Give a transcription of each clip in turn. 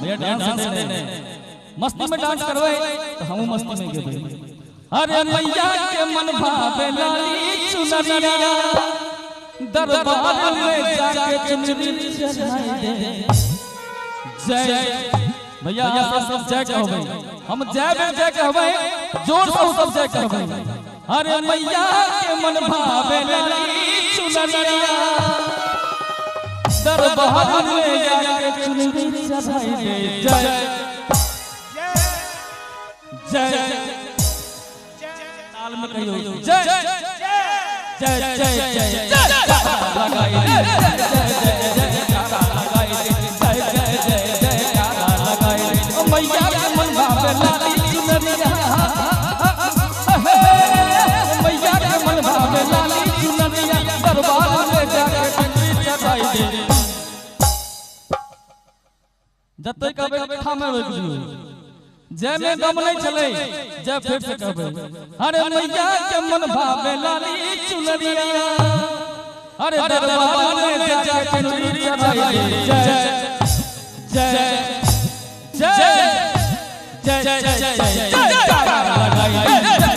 भैया डांस ने मस्ती में डांस करवाए तो हम मस्ती में गए। अरे मैया के मन भावे लाली चुनरिया दरबार में जाके चुनरी चढ़ाई दे। जय भैया सब जय कहो भाई, हम जय कहवे जोर से सब जय कहवे। अरे मैया के मन भावे लाली चुनरिया दरबार में जाके चुनरी चढ़ाई दे। जय जय ताल में कहियो जय जय जय जय जय लगाई जय जय जय लगाई जय जय जय जय लगाई। ओ मैया के मन भावे लाली चुनरिया, मैया के मन भावे लाली चुनरिया दरबार में जाके चुनरी चढ़ाई दे। जब तक कबे थामे रोक दियो जय में दम नहीं चले जय फिर से कहबे। अरे मैया के मन भावे लाली चुनरिया अरे दरबार में जाके चुनरी चढ़ाई दे। जय जय जय जय जय जय जय लगाई जय जय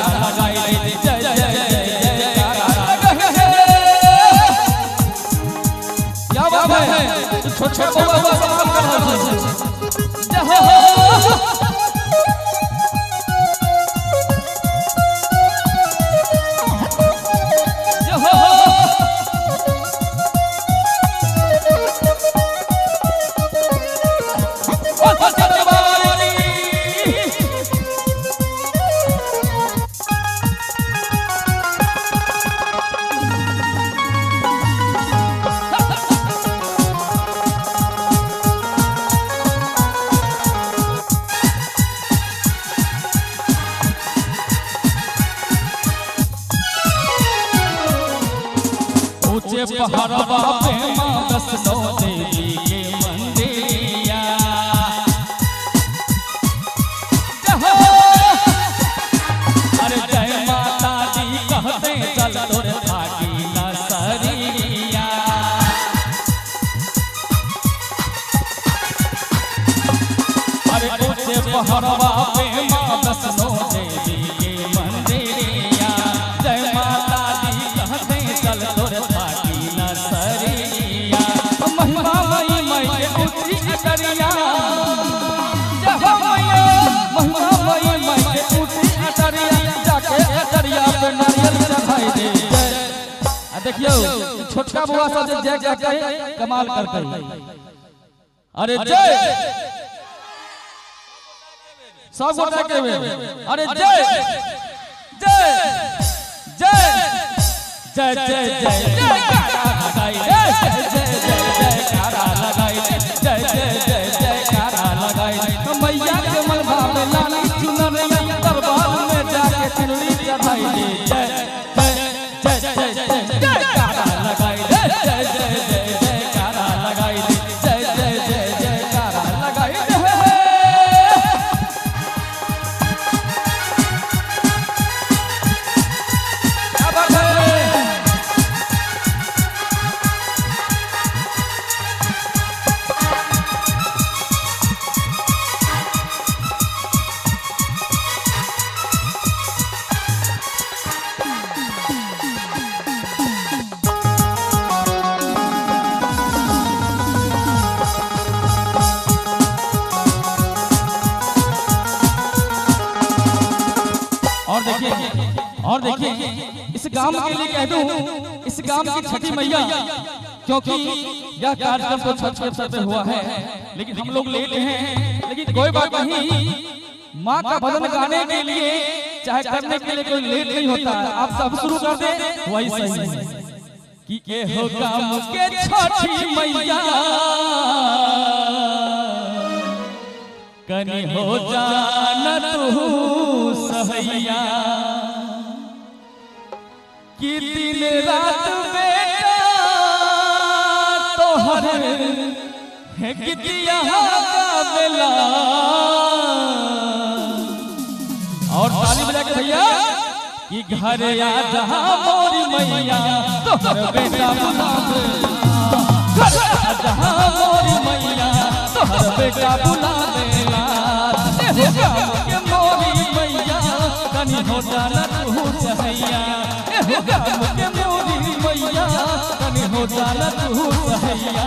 लगाई जय जय क्या बात है। छोटे छोटे बाबा सब कर रहे हैं। पहाड़वा पे मां वैष्णो देवी के मंदिरिया अरे जय माता दी कहते चल तोरे थाकी नसरिया। अरे ऊंचे पहाड़वा पे मां वैष्णो देवी के मंदिरिया जय माता दी कहते चल तोरे महिमा मई मई के ऊंची अटरिया जहाँ मैया महिमा मई मई के ऊंची अटरिया जाके अटरिया पे नारियल चढ़ाई दे। देखियो छोटका बुआ सब जय जय कहे कमाल करते। अरे जय सब गोटा के अरे जय जय जय जय जय जय लगाई जय जय जय कारा लगाई जय जय जय जय कारा लगाई। मैया के मन भावे लाली चुनरिया दरबार में जाके चुनरी चढ़ाई दे। जय जय जय जय जय कारा लगाई जय जय जय जय कारा लगाई जय जय जय जय कारा लगाई। और देखिए इस गांव के लिए कह दूं इस गांव की छठी मैया क्योंकि यह कार्यक्रम तो छठ के अवसर पे हुआ है लेकिन हम लोग लेट हैं। लेकिन कोई बात नहीं, माँ का भजन गाने के लिए चाहे करने के लिए कोई लेट नहीं होता। आप सब शुरू कर दें वही सही है कि के हो गांव के छठी मैया कनी हो जाना तू सहैया कि दिन रात बेटा तोहर है कितिया का बेला। और ताली बजा के भैया कि घर आ जहां मोरी मैया तोहर बेटा बुलावे घर आ जहां मोरी मैया बेटा बुलावेला एहो गाँव के मोरी मैया कनी हो जाना तू सहैया एहो गाँव के मोरी मैया कनी हो जाना तू सहैया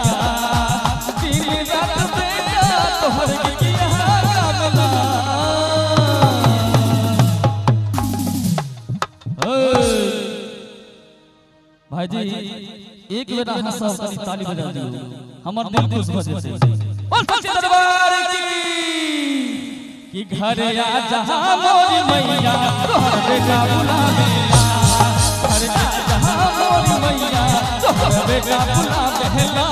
दिन रात बेटा तोहर गिया गावला भाई जी एक बेर अहाँ सब कनी ताली बजा दियो हमर दिल खुश भ जेतै बोल सच्चे दरबार की घर आ जहां मोरी मैया तोहर बेटा बुलावेला घर आ जहां मोरी मैया तोहर बेटा बुलावेला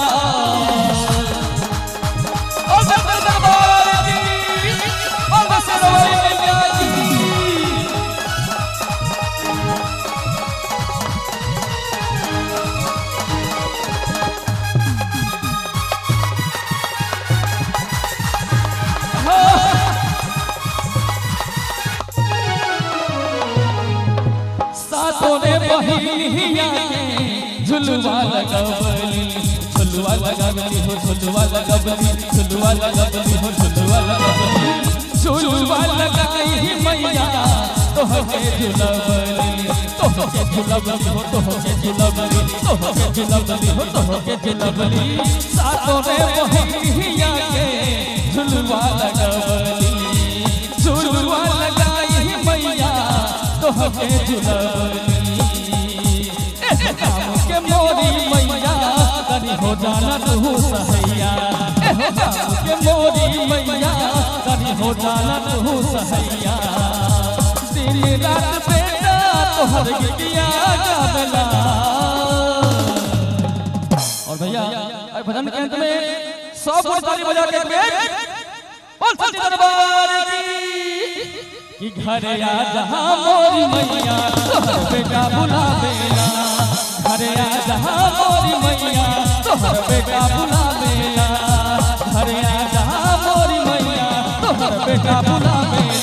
ओ सच्चे दरबार की ओ बसरवाई मैया की सातों ने बहिनिया झुलवा लगावली झुलवा लगावली हो झुलवा लगावली झुलवा लगावली हो झुलवा लगावली झुलवा लगाई मैया तोहके झुलवली तोहके झुलवली हो तोहके झुलवली तोहके झुलवली हो तोहके झुलवली सातों ने बहिनिया के झुलवा लगावली झुलवा लगाई मैया तोहके झुलवली गाँव के मोरी मैया कनी हो जाना तू सहैया गाँव के मोरी मैया कनी हो जाना तू सहैया दिन रात बेटा तोहर गिया गावला और भैया भजन के अंत में सब ताली बजा के बोल सच्चे दरबार की घर आ जहां मोरी मैया तोहर बेटा बुलावेला घर आ जहां मोरी मैया तोहर बेटा बुलावेला घर आ जहां मोरी मैया तोहर बेटा बुलावेला।